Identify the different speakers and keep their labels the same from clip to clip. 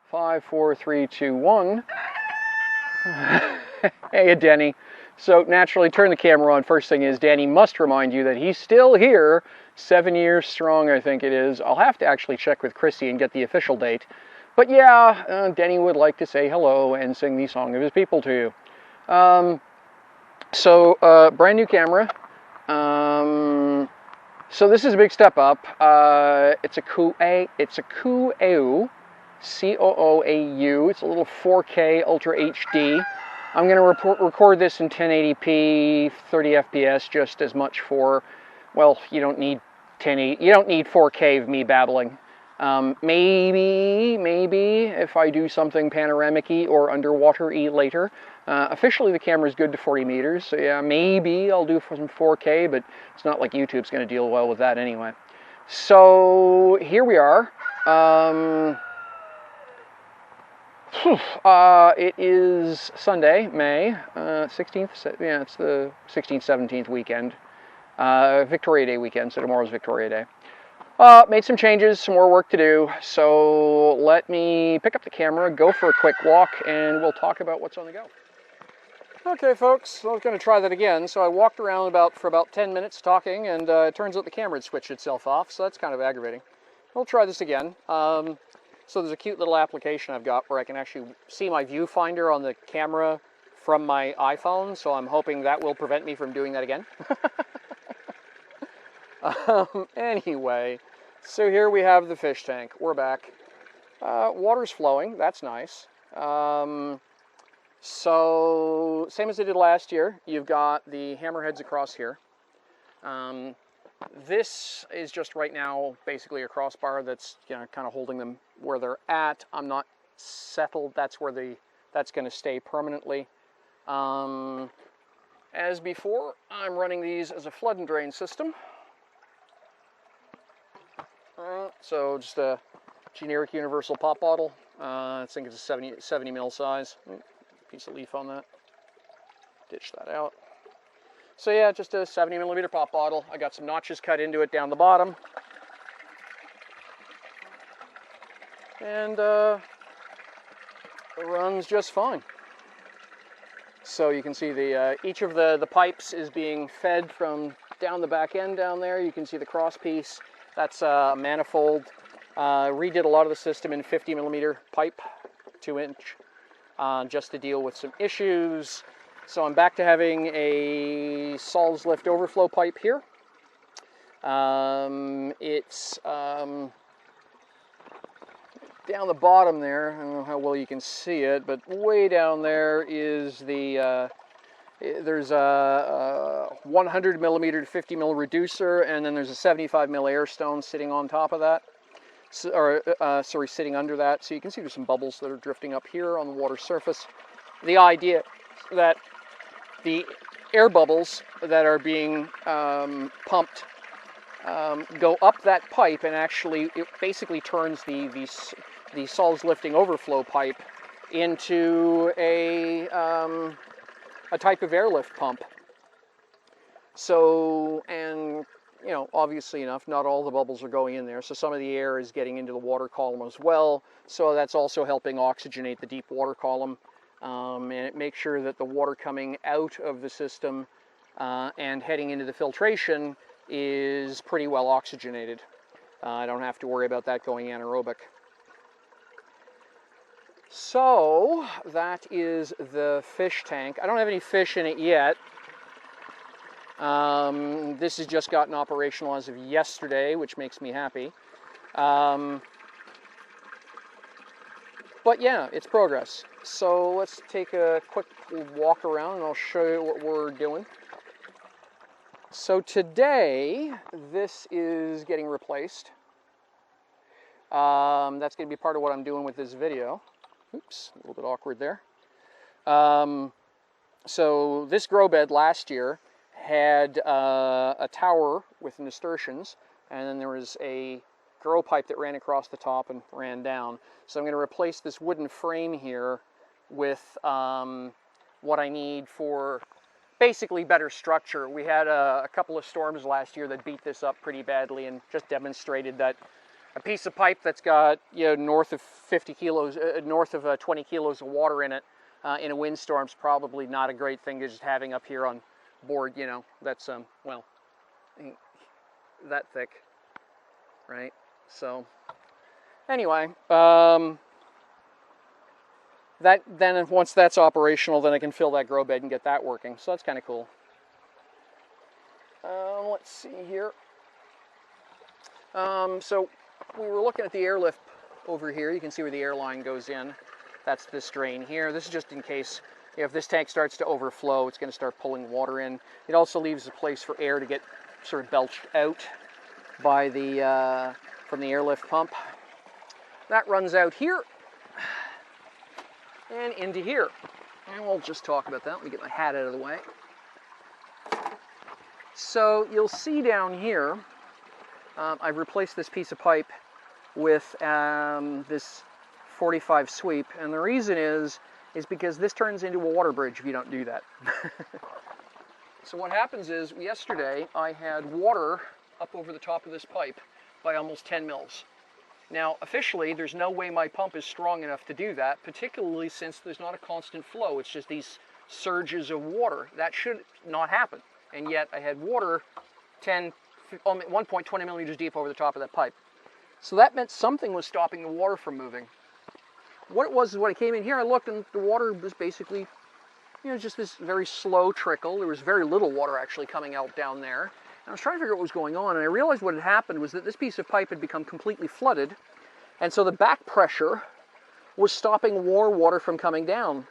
Speaker 1: 5, 4, 3, 2, 1. Hey, Denny. So naturally, turn the camera on. First thing is, Danny must remind you that he's still here, 7 years strong, I think it is. I'll have to actually check with Chrissy and get the official date. But yeah, Denny would like to say hello and sing the song of his people to you. Brand new camera. So this is a big step up. It's a Kuau, C-O-O-A-U. It's a little 4K Ultra HD. I'm going to record this in 1080p, 30 FPS, just as much for, well, you don't need 1080, you don't need 4K of me babbling. Maybe if I do something panoramic-y or underwater-y later. Officially, the camera is good to 40 meters, so yeah, maybe I'll do some 4K, but it's not like YouTube's going to deal well with that anyway. So here we are. It is Sunday, May 16th. Yeah, it's the 16th, 17th weekend. Victoria Day weekend, so tomorrow's Victoria Day. Made some changes, some more work to do, so let me pick up the camera, go for a quick walk, and we'll talk about what's on the go. Okay, folks, I was going to try that again. So I walked around for about 10 minutes talking, and it turns out the camera had switched itself off, so that's kind of aggravating. We'll try this again. So there's a cute little application I've got where I can actually see my viewfinder on the camera from my iPhone, so I'm hoping that will prevent me from doing that again. Anyway, so here we have the fish tank. We're back. Water's flowing. That's nice. So, same as I did last year, you've got the hammerheads across here. This is just right now basically a crossbar that's, you know, kind of holding them where they're at. I'm not settled. That's where that's going to stay permanently. As before, I'm running these as a flood and drain system. So just a generic universal pop bottle. I think it's a 70 mil size. Piece of leaf on that. Ditch that out. So yeah, just a 70 millimeter pop bottle. I got some notches cut into it down the bottom. And it runs just fine. So you can see each of the pipes is being fed from down the back end down there. You can see the cross piece. That's a manifold. Redid a lot of the system in 50 millimeter pipe, 2-inch, just to deal with some issues. So I'm back to having a solids lift overflow pipe here. It's down the bottom there. I don't know how well you can see it, but way down there is there's a 100 millimeter to 50 mil reducer, and then there's a 75 mil air stone sitting on top of that. Sitting under that. So you can see there's some bubbles that are drifting up here on the water surface. The idea that the air bubbles that are being pumped go up that pipe, and actually it basically turns the solids lifting overflow pipe into a type of airlift pump. So, and you know, obviously enough, not all the bubbles are going in there, so some of the air is getting into the water column as well, so that's also helping oxygenate the deep water column, and it makes sure that the water coming out of the system and heading into the filtration is pretty well oxygenated. I don't have to worry about that going anaerobic. So that is the fish tank. I don't have any fish in it yet. This has just gotten operational as of yesterday, which makes me happy. But yeah, it's progress. So let's take a quick walk around and I'll show you what we're doing. So today, this is getting replaced. That's going to be part of what I'm doing with this video. Oops, a little bit awkward there. So this grow bed last year had a tower with nasturtiums, and then there was a grow pipe that ran across the top and ran down. So I'm going to replace this wooden frame here with what I need for basically better structure. We had a couple of storms last year that beat this up pretty badly and just demonstrated that a piece of pipe that's got, you know, north of 50 kilos, north of 20 kilos of water in it in a windstorm's probably not a great thing to just having up here on board, you know. That's, well, that thick, right? So, anyway, then once that's operational, then I can fill that grow bed and get that working. So that's kind of cool. Let's see here. So we were looking at the airlift over here. You can see where the air line goes in. That's this drain here. This is just in case, you know, if this tank starts to overflow, it's going to start pulling water in. It also leaves a place for air to get sort of belched out by the from the airlift pump. That runs out here and into here. And we'll just talk about that. Let me get my hat out of the way. So you'll see down here, I've replaced this piece of pipe with this 45 sweep, and the reason is because this turns into a water bridge if you don't do that. So what happens is, yesterday I had water up over the top of this pipe by almost 10 mils. Now, officially, there's no way my pump is strong enough to do that, particularly since there's not a constant flow. It's just these surges of water. That should not happen. And yet I had water 1.20 millimeters deep over the top of that pipe. So that meant something was stopping the water from moving. What it was is when I came in here, I looked and the water was basically, you know, just this very slow trickle. There was very little water actually coming out down there. And I was trying to figure out what was going on, and I realized what had happened was that this piece of pipe had become completely flooded, and so the back pressure was stopping more water from coming down.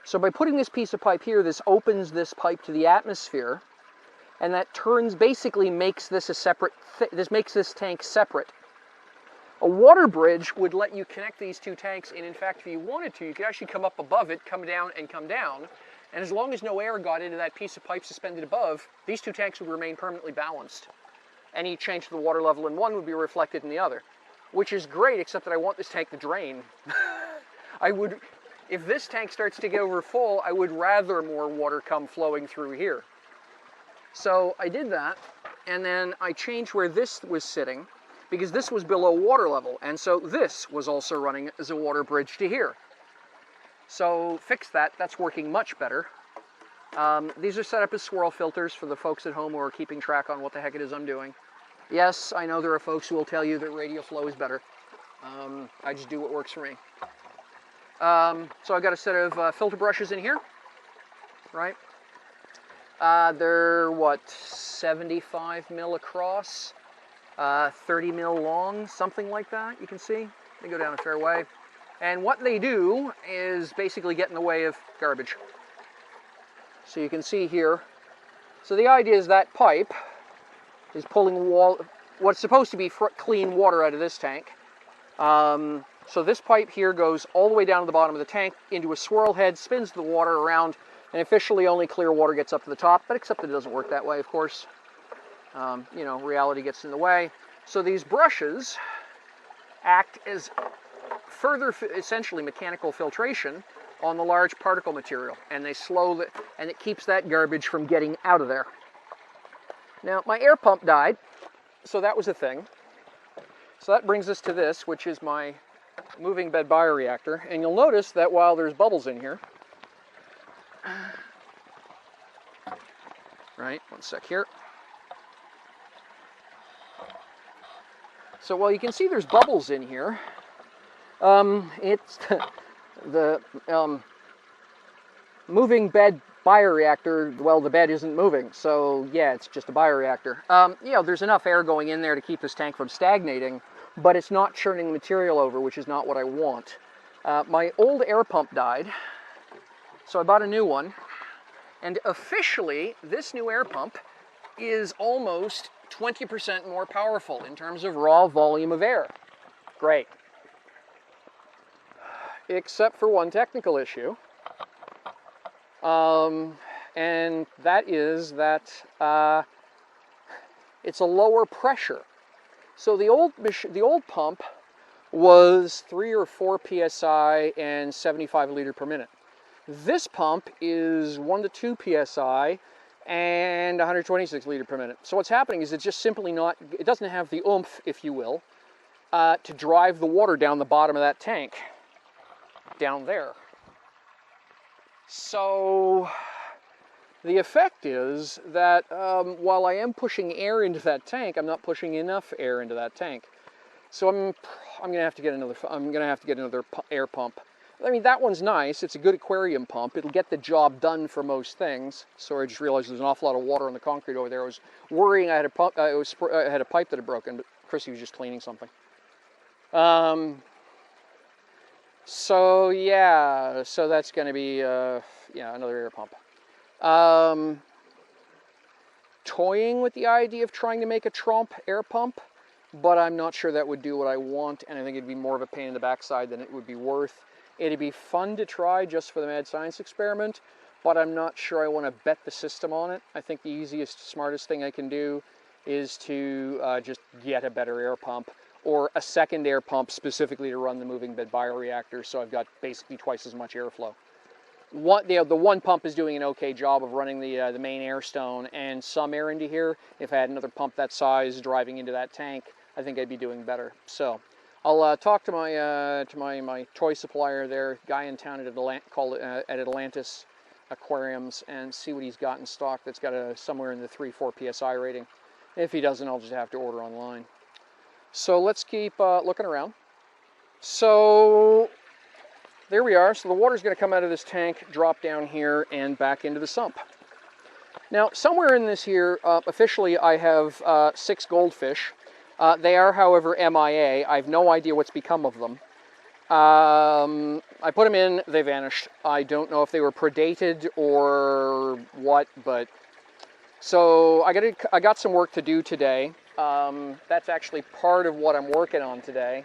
Speaker 1: So by putting this piece of pipe here, this opens this pipe to the atmosphere, and that basically makes this a separate, this makes this tank separate. A water bridge would let you connect these two tanks, and in fact, if you wanted to, you could actually come up above it, come down, and as long as no air got into that piece of pipe suspended above, these two tanks would remain permanently balanced. Any change to the water level in one would be reflected in the other, which is great, except that I want this tank to drain. If this tank starts to get over full, I would rather more water come flowing through here. So I did that, and then I changed where this was sitting, because this was below water level, and so this was also running as a water bridge to here. So fixed that. That's working much better. These are set up as swirl filters for the folks at home who are keeping track on what the heck it is I'm doing. Yes, I know there are folks who will tell you that radial flow is better. I just do what works for me. So I've got a set of filter brushes in here, right? They're, what, 75 mil across, 30 mil long, something like that, you can see. They go down a fair way. And what they do is basically get in the way of garbage. So you can see here. So the idea is that pipe is pulling what's supposed to be clean water out of this tank. So this pipe here goes all the way down to the bottom of the tank into a swirl head, spins the water around, and officially only clear water gets up to the top, but except that it doesn't work that way, of course. You know, reality gets in the way. So these brushes act as further, essentially mechanical filtration on the large particle material, and they and it keeps that garbage from getting out of there. Now, my air pump died, so that was a thing. So that brings us to this, which is my moving bed bioreactor, and you'll notice that while there's bubbles in here, right, one sec here. So while you can see there's bubbles in here, it's the moving bed bioreactor. Well, the bed isn't moving, so yeah, it's just a bioreactor. You know, there's enough air going in there to keep this tank from stagnating, but it's not churning the material over, which is not what I want. My old air pump died, so I bought a new one, and officially, this new air pump is almost 20% more powerful in terms of raw volume of air. Great. Except for one technical issue, and that is that it's a lower pressure. So the old pump was 3 or 4 psi and 75 liter per minute. This pump is 1 to 2 psi and 126 liter per minute. So what's happening is it's just simply not, it doesn't have the oomph, if you will, to drive the water down the bottom of that tank, down there. So the effect is that while I am pushing air into that tank, I'm not pushing enough air into that tank. So I'm gonna have to get another air pump. I mean, that one's nice. It's a good aquarium pump. It'll get the job done for most things. So I just realized there's an awful lot of water on the concrete over there. I was worrying I had a pump. I had a pipe that had broken, but Chrissy was just cleaning something. So yeah, so that's going to be yeah, another air pump. Toying with the idea of trying to make a Tromp air pump, but I'm not sure that would do what I want, and I think it'd be more of a pain in the backside than it would be worth. It'd be fun to try just for the mad science experiment, but I'm not sure I want to bet the system on it. I think the easiest, smartest thing I can do is to just get a better air pump, or a second air pump specifically to run the moving bed bioreactor, so I've got basically twice as much airflow. The one pump is doing an okay job of running the main air stone and some air into here. If I had another pump that size driving into that tank, I think I'd be doing better. So I'll talk to my toy supplier there, guy in town at Atlantis Aquariums, and see what he's got in stock that's got somewhere in the 3-4 psi rating. If he doesn't, I'll just have to order online. So let's keep looking around. So there we are. So the water's going to come out of this tank, drop down here, and back into the sump. Now, somewhere in this here, officially I have 6 goldfish. They are, however, MIA. I have no idea what's become of them. I put them in, they vanished. I don't know if they were predated or what, but... So I got some work to do today. That's actually part of what I'm working on today.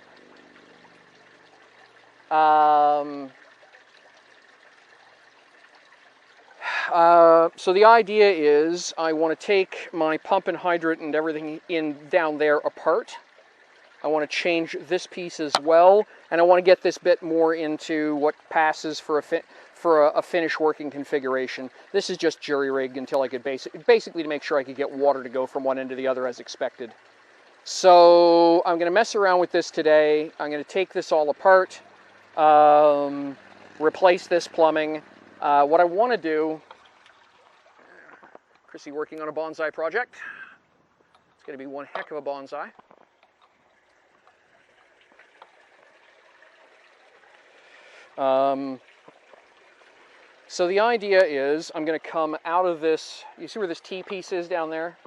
Speaker 1: So the idea is I want to take my pump and hydrant and everything down there apart. I want to change this piece as well, and I want to get this bit more into what passes for a finished working configuration. This is just jury-rigged until I could basically to make sure I could get water to go from one end to the other as expected. So I'm going to mess around with this today. I'm going to take this all apart, replace this plumbing. What I want to do, Chrissy working on a bonsai project. It's going to be one heck of a bonsai. So the idea is I'm going to come out of this, you see where this T piece is down there?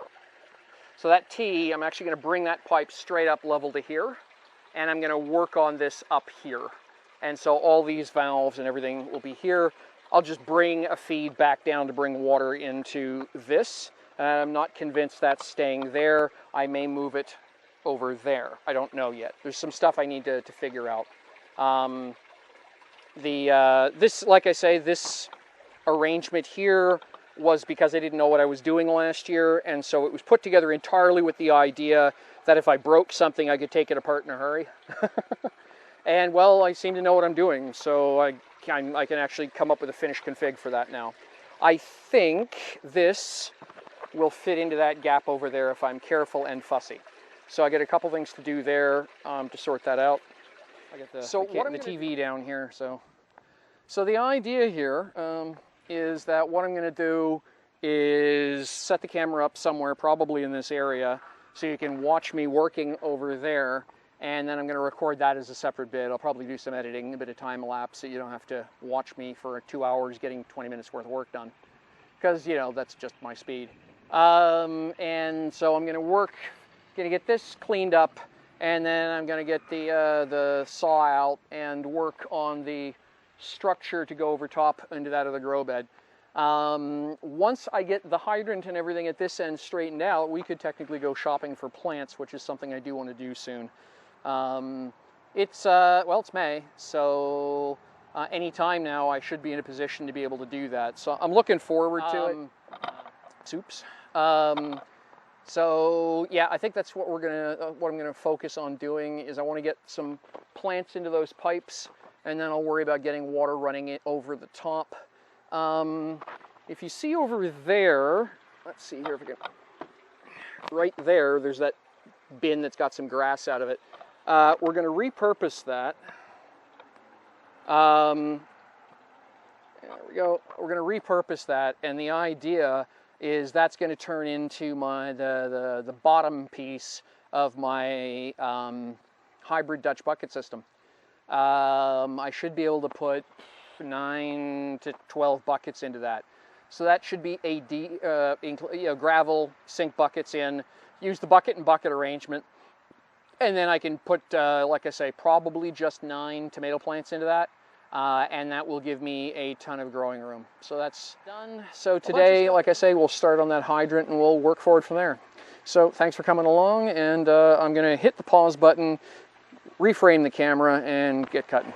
Speaker 1: So that T, I'm actually going to bring that pipe straight up level to here, and I'm going to work on this up here. And so all these valves and everything will be here. I'll just bring a feed back down to bring water into this. I'm not convinced that's staying there. I may move it over there. I don't know yet. There's some stuff I need to figure out. Like I say, this arrangement here was because I didn't know what I was doing last year, and so it was put together entirely with the idea that if I broke something, I could take it apart in a hurry. And well, I seem to know what I'm doing, so I can actually come up with a finished config for that now. I think this will fit into that gap over there if I'm careful and fussy. So I get a couple things to do there to sort that out. I got the TV down here. So the idea here is that what I'm going to do is set the camera up somewhere, probably in this area, so you can watch me working over there, and then I'm going to record that as a separate bit. I'll probably do some editing, a bit of time lapse, so you don't have to watch me for 2 hours getting 20 minutes worth of work done, because, you know, that's just my speed. And so I'm going to get this cleaned up, and then I'm going to get the saw out and work on the structure to go over top into that other grow bed. Once I get the hydrant and everything at this end straightened out, we could technically go shopping for plants, which is something I do want to do soon. It's May, so any time now I should be in a position to be able to do that. So I'm looking forward to it. Oops. So yeah, I think that's what I'm gonna focus on doing is I want to get some plants into those pipes, and then I'll worry about getting water running it over the top. If you see over there, let's see here if I can. Right there, there's that bin that's got some grass out of it. We're going to repurpose that. There we go. We're going to repurpose that, and the idea is that's going to turn into the bottom piece of my hybrid Dutch bucket system. I should be able to put 9 to 12 buckets into that. So that should be a gravel sink buckets in. Use the bucket and bucket arrangement, and then I can put, like I say, probably just 9 tomato plants into that. And that will give me a ton of growing room. So that's done. So today, like I say, we'll start on that hydrant and we'll work forward from there. So thanks for coming along, and I'm going to hit the pause button, reframe the camera, and get cutting.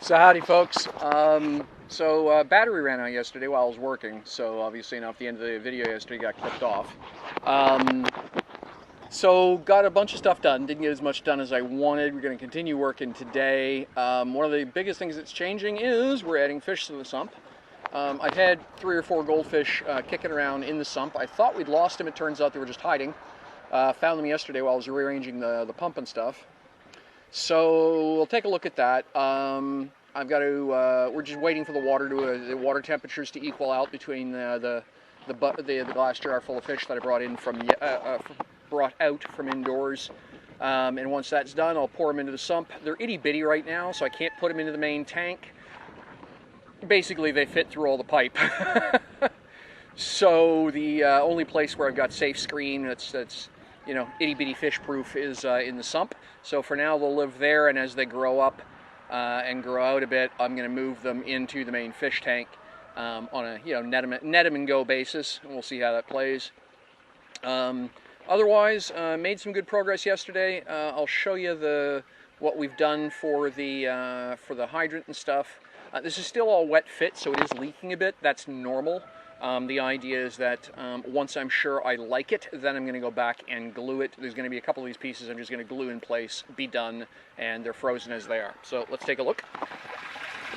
Speaker 1: So howdy folks. Battery ran out yesterday while I was working, so obviously now at the end of the video yesterday got clipped off. So got a bunch of stuff done, didn't get as much done as I wanted. We're going to continue working today. One of the biggest things that's changing is we're adding fish to the sump. I've had 3 or 4 goldfish kicking around in the sump. I thought we'd lost them, it turns out they were just hiding. Found them yesterday while I was rearranging the pump and stuff. So we'll take a look at that. I've got to. We're just waiting for the water temperatures to equal out between the glass jar full of fish that I brought out from indoors. And once that's done, I'll pour them into the sump. They're itty-bitty right now, so I can't put them into the main tank. Basically, they fit through all the pipe. So the only place where I've got safe screen that's you know, itty-bitty fish-proof is in the sump. So for now, they'll live there, and as they grow up and grow out a bit, I'm going to move them into the main fish tank on a, you know, net 'em and go basis, and we'll see how that plays. Otherwise, made some good progress yesterday. I'll show you what we've done for the hydrant and stuff. This is still all wet fit, so it is leaking a bit. That's normal. The idea is that once I'm sure I like it, then I'm going to go back and glue it. There's going to be a couple of these pieces I'm just going to glue in place, be done, and they're frozen as they are. So let's take a look.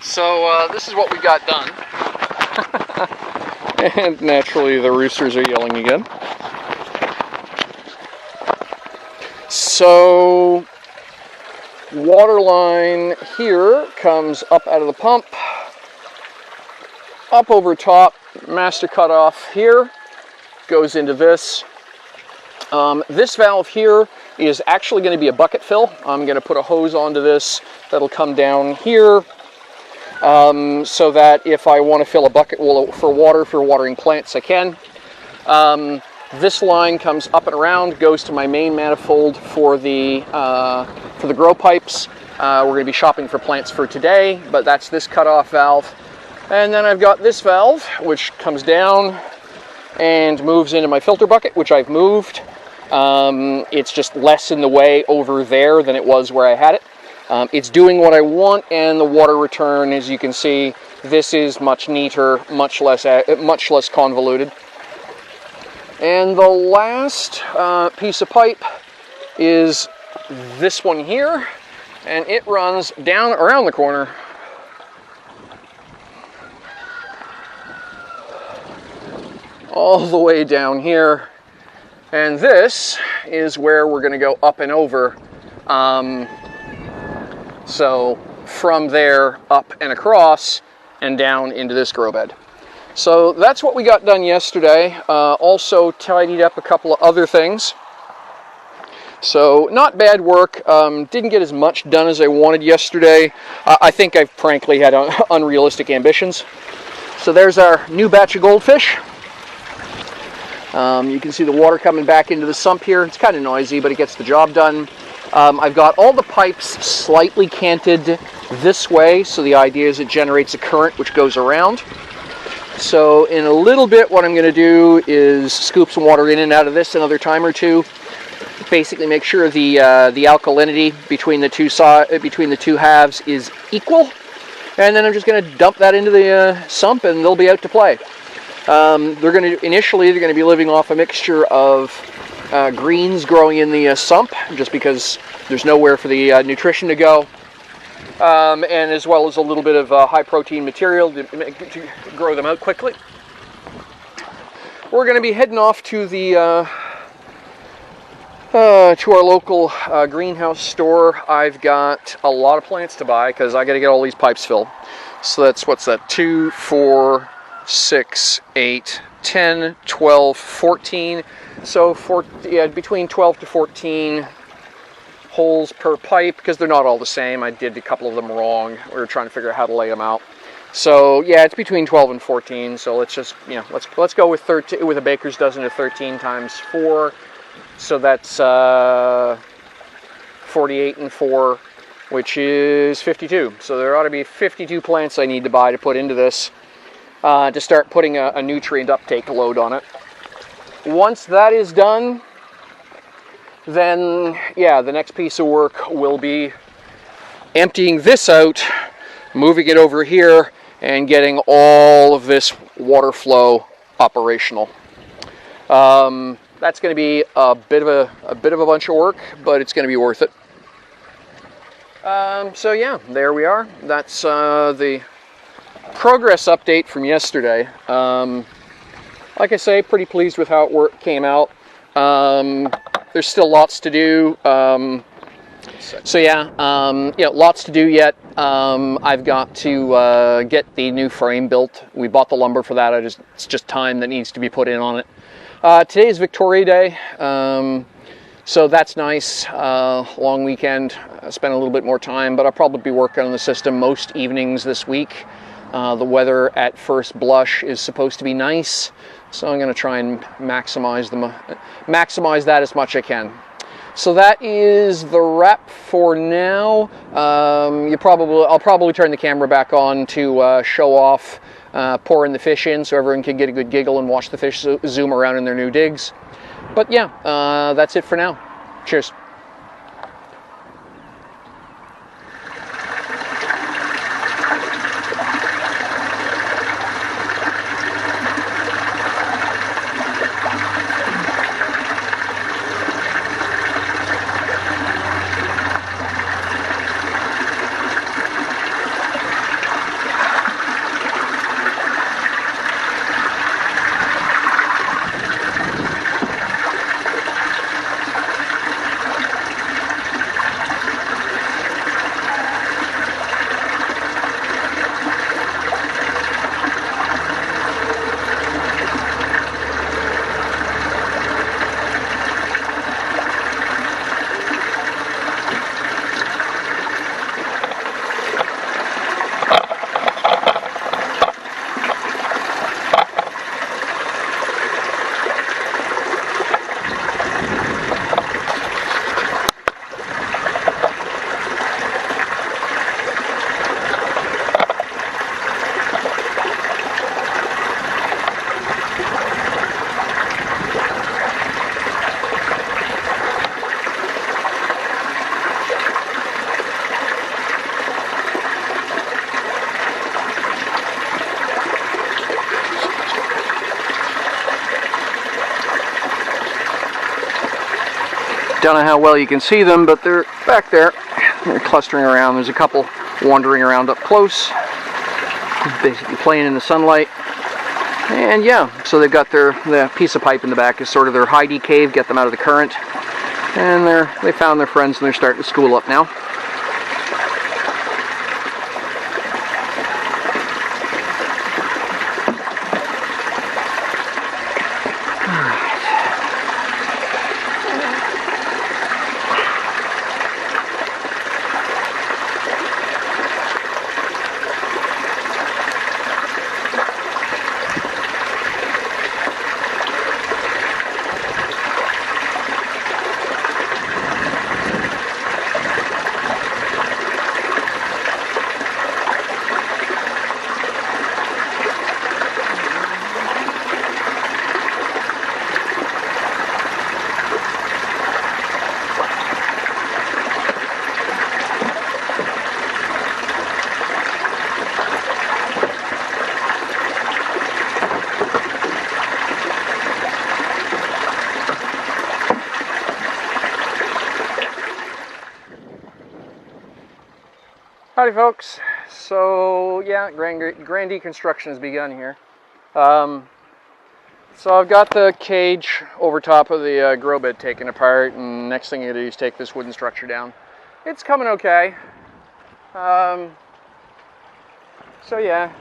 Speaker 1: So this is what we got done. And naturally the roosters are yelling again. So water line here comes up out of the pump, up over top, master cutoff here, goes into this. This valve here is actually going to be a bucket fill. I'm going to put a hose onto this that'll come down here, so that if I want to fill a bucket for watering plants, I can. This line comes up and around, goes to my main manifold for the grow pipes. We're going to be shopping for plants for today, but that's this cutoff valve. And then I've got this valve, which comes down and moves into my filter bucket, which I've moved. It's just less in the way over there than it was where I had it. It's doing what I want, and the water return, as you can see, this is much neater, much less convoluted. And the last piece of pipe is this one here, and it runs down around the corner all the way down here, and this is where we're going to go up and over. So from there up and across and down into this grow bed. So that's what we got done yesterday. Also tidied up a couple of other things. So not bad work. Didn't get as much done as I wanted yesterday. I think I frankly had unrealistic ambitions. So there's our new batch of goldfish. You can see the water coming back into the sump here. It's kind of noisy, but it gets the job done. I've got all the pipes slightly canted this way, so the idea is it generates a current which goes around. So in a little bit, what I'm going to do is scoop some water in and out of this another time or two. Basically make sure the alkalinity between the two halves is equal. And then I'm just going to dump that into the sump, and they'll be out to play. Initially they're going to be living off a mixture of greens growing in the sump, just because there's nowhere for the nutrition to go, and as well as a little bit of high protein material to grow them out quickly. We're going to be heading off to the to our local greenhouse store. I've got a lot of plants to buy because I got to get all these pipes filled. So that's, what's that, 2, 4, 6, 8, 10, 12, 14. So between 12 to 14 holes per pipe, because they're not all the same. I did a couple of them wrong. We were trying to figure out how to lay them out. So yeah, it's between 12 and 14. So let's just, let's go with 13, with a baker's dozen of 13 times 4. So that's 48 and 4, which is 52. So there ought to be 52 plants I need to buy to put into this to start putting a nutrient uptake load on it. Once that is done, then yeah, the next piece of work will be emptying this out, moving it over here, and getting all of this water flow operational. That's going to be a bit of a bunch of work, but it's going to be worth it. So yeah, there we are. That's the progress update from yesterday. Like I say, pretty pleased with how it came out. There's still lots to do. So yeah, lots to do yet. I've got to get the new frame built. We bought the lumber for that. It's just time that needs to be put in on it. Today is Victoria Day, So that's nice. Long weekend, spent a little bit more time, but I'll probably be working on the system most evenings this week. The weather at first blush is supposed to be nice, so I'm going to try and maximize that as much as I can. So that is the wrap for now. I'll probably turn the camera back on to show off pouring the fish in, so everyone can get a good giggle and watch the fish zoom around in their new digs. But yeah, that's it for now. Cheers. Don't know how well you can see them, but they're back there. They're clustering around. There's a couple wandering around up close, basically playing in the sunlight. And yeah, so they've got the piece of pipe in the back is sort of their hidey cave, get them out of the current. And they found their friends and they're starting to school up now. Howdy folks. So yeah, grand deconstruction has begun here. So I've got the cage over top of the grow bed taken apart, and next thing I do is take this wooden structure down. It's coming okay. So yeah,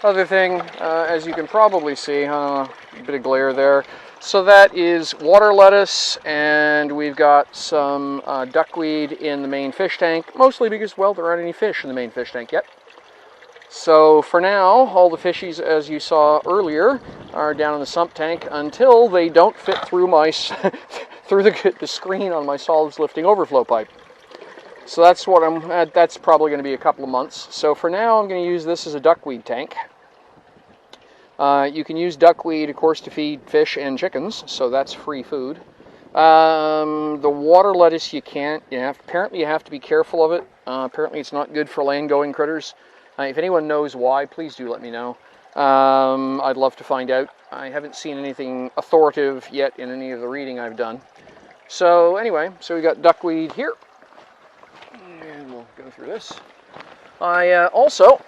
Speaker 1: other thing, as you can probably see, a bit of glare there. So that is water lettuce, and we've got some duckweed in the main fish tank, mostly because, well, there aren't any fish in the main fish tank yet. So for now, all the fishies, as you saw earlier, are down in the sump tank until they don't fit through my through the screen on my solids lifting overflow pipe. So that's what that's probably going to be a couple of months. So for now, I'm going to use this as a duckweed tank. You can use duckweed, of course, to feed fish and chickens, so that's free food. The water lettuce you can't. Apparently you have to be careful of it. Apparently it's not good for land-going critters. If anyone knows why, please do let me know. I'd love to find out. I haven't seen anything authoritative yet in any of the reading I've done. So anyway, so we got duckweed here. And we'll go through this. I also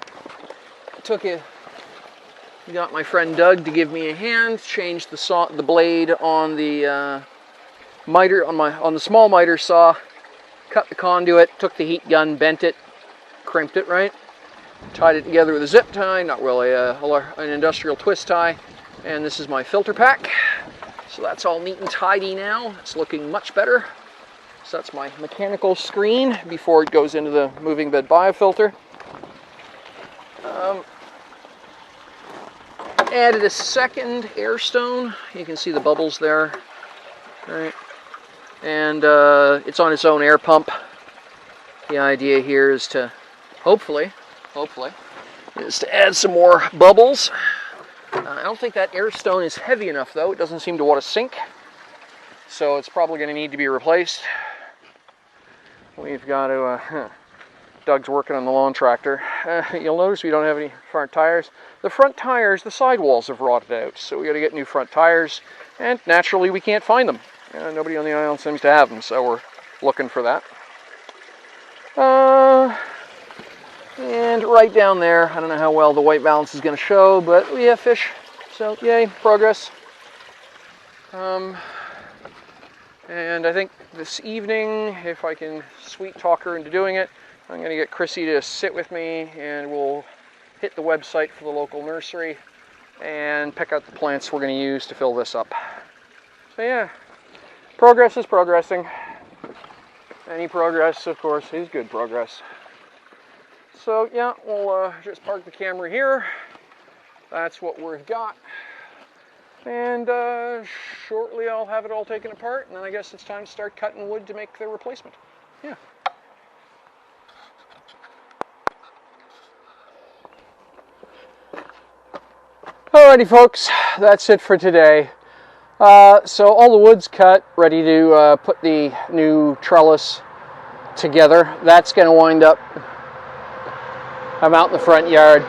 Speaker 1: got my friend Doug to give me a hand, changed the blade on the miter on the small miter saw, cut the conduit, took the heat gun, bent it, crimped it right, tied it together with a zip tie, not really an industrial twist tie, and this is my filter pack. So that's all neat and tidy now. It's looking much better. So that's my mechanical screen before it goes into the moving bed biofilter. Added a second air stone. You can see the bubbles there. Right. And it's on its own air pump. The idea here is to, hopefully, is to add some more bubbles. I don't think that air stone is heavy enough though. It doesn't seem to want to sink. So it's probably going to need to be replaced. We've got to, Doug's working on the lawn tractor. You'll notice we don't have any front tires. The front tires, the sidewalls have rotted out, so we got to get new front tires, and naturally we can't find them. Nobody on the island seems to have them, so we're looking for that. And right down there, I don't know how well the white balance is going to show, but we have fish, so yay, progress. And I think this evening, if I can sweet talk her into doing it, I'm going to get Chrissy to sit with me and we'll hit the website for the local nursery and pick out the plants we're going to use to fill this up. So yeah, progress is progressing. Any progress, of course, is good progress. So yeah, we'll just park the camera here. That's what we've got. And shortly I'll have it all taken apart, and then I guess it's time to start cutting wood to make the replacement. Yeah. Alrighty folks, that's it for today. So all the wood's cut, ready to put the new trellis together. That's going to wind up, I'm out in the front yard.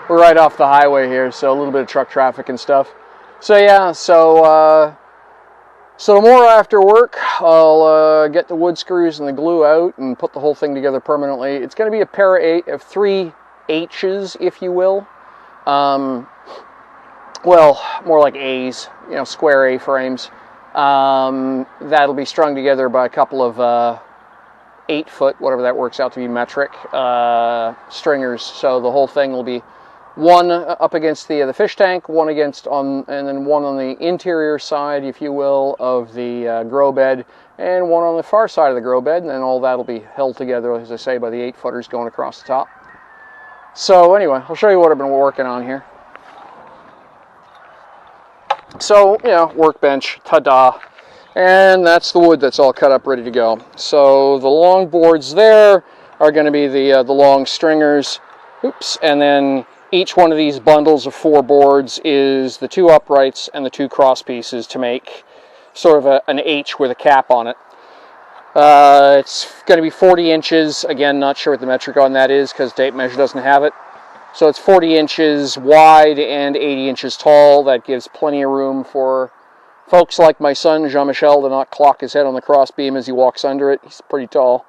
Speaker 1: We're right off the highway here, so a little bit of truck traffic and stuff. So yeah, so tomorrow after work, I'll get the wood screws and the glue out and put the whole thing together permanently. It's going to be a pair of 3 H's, if you will. Well, more like A's, you know, square A frames. That'll be strung together by a couple of 8-foot, whatever that works out to be metric, stringers. So the whole thing will be one up against the fish tank, one against and then one on the interior side, if you will, of the grow bed, and one on the far side of the grow bed, and then all that'll be held together, as I say, by the 8-footers going across the top. So anyway, I'll show you what I've been working on here. So, you know, workbench, ta-da. And that's the wood that's all cut up, ready to go. So the long boards there are going to be the long stringers. Oops. And then each one of these bundles of 4 boards is the 2 uprights and the 2 cross pieces to make sort of an H with a cap on it. It's going to be 40 inches. Again, not sure what the metric on that is because tape measure doesn't have it. So it's 40 inches wide and 80 inches tall. That gives plenty of room for folks like my son, Jean-Michel, to not clock his head on the cross beam as he walks under it. He's pretty tall.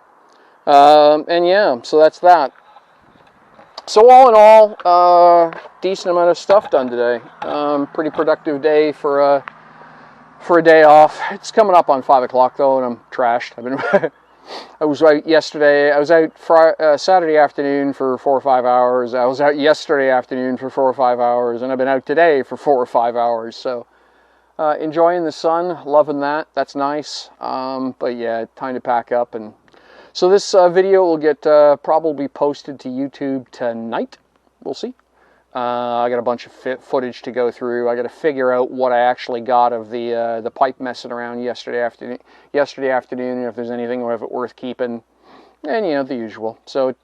Speaker 1: And yeah, so that's that. So all in all, decent amount of stuff done today. Pretty productive day for a day off. It's coming up on 5 o'clock though, and I'm trashed. I've been I was out yesterday. I was out Saturday afternoon for 4 or 5 hours. I was out yesterday afternoon for 4 or 5 hours, and I've been out today for 4 or 5 hours. So enjoying the sun, loving that. That's nice. But yeah, time to pack up. And so this video will get probably posted to YouTube tonight. We'll see. I got a bunch of footage to go through. I got to figure out what I actually got of the pipe messing around yesterday afternoon, and if there's anything of it worth keeping, and you know, the usual. So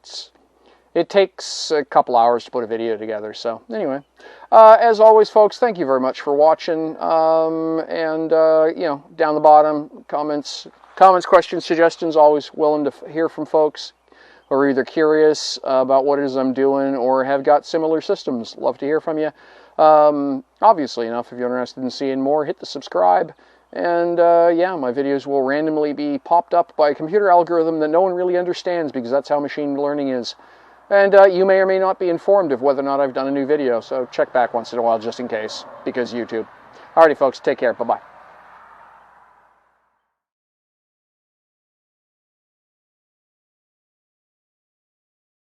Speaker 1: it takes a couple hours to put a video together. So anyway, as always, folks, thank you very much for watching. You know, down the bottom, comments, questions, suggestions. Always willing to hear from folks. Or either curious about what it is I'm doing or have got similar systems. Love to hear from you. Obviously enough, if you're interested in seeing more, hit the subscribe. And yeah, my videos will randomly be popped up by a computer algorithm that no one really understands because that's how machine learning is. And you may or may not be informed of whether or not I've done a new video. So check back once in a while just in case, because YouTube. Alrighty folks, take care. Bye-bye.